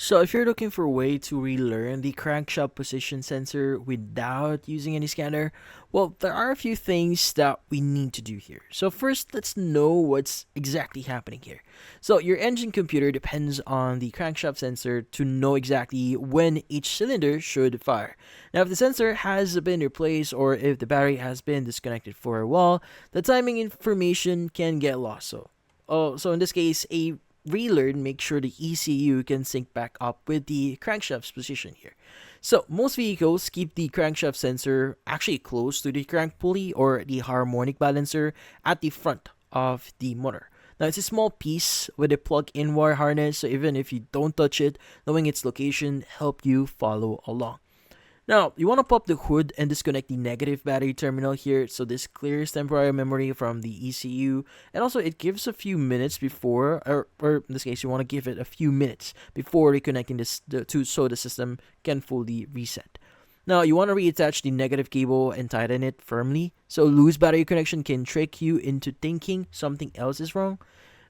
So if you're looking for a way to relearn the crankshaft position sensor without using any scanner, well, there are a few things that we need to do here. So first, let's know what's exactly happening here. So your engine computer depends on the crankshaft sensor to know exactly when each cylinder should fire. Now, if the sensor has been replaced or if the battery has been disconnected for a while, the timing information can get lost. So in this case, a relearn make sure the ECU can sync back up with the crankshaft's position here. So most vehicles keep the crankshaft sensor actually close to the crank pulley or the harmonic balancer at the front of the motor. Now it's a small piece with a plug-in wire harness, so even if you don't touch it, knowing its location help you follow along. Now, you want to pop the hood and disconnect the negative battery terminal here, so this clears temporary memory from the ECU, and also it gives a few minutes before, or in this case, you want to give it a few minutes before reconnecting so the system can fully reset. Now, you want to reattach the negative cable and tighten it firmly, so loose battery connection can trick you into thinking something else is wrong.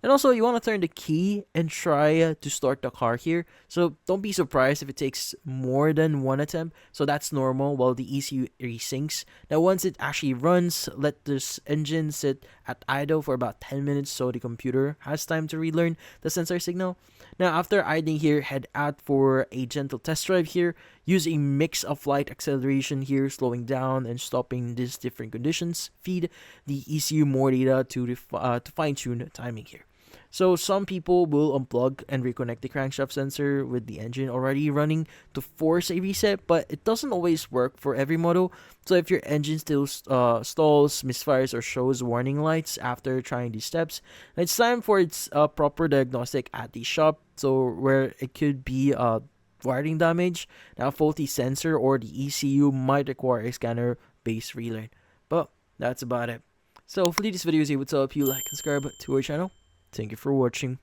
And also, you want to turn the key and try to start the car here. So don't be surprised if it takes more than one attempt. So that's normal while the ECU resyncs. Now, once it actually runs, let this engine sit at idle for about 10 minutes so the computer has time to relearn the sensor signal. Now, after idling here, head out for a gentle test drive here. Use a mix of light acceleration here, slowing down and stopping these different conditions. Feed the ECU more data to fine-tune timing here. So some people will unplug and reconnect the crankshaft sensor with the engine already running to force a reset, but it doesn't always work for every model. So if your engine still stalls, misfires, or shows warning lights after trying these steps, it's time for its proper diagnostic at the shop. So where it could be wiring damage, now faulty sensor, or the ECU might require a scanner-based relearn. But that's about it. So hopefully this video is able to help you like and subscribe to our channel. Thank you for watching.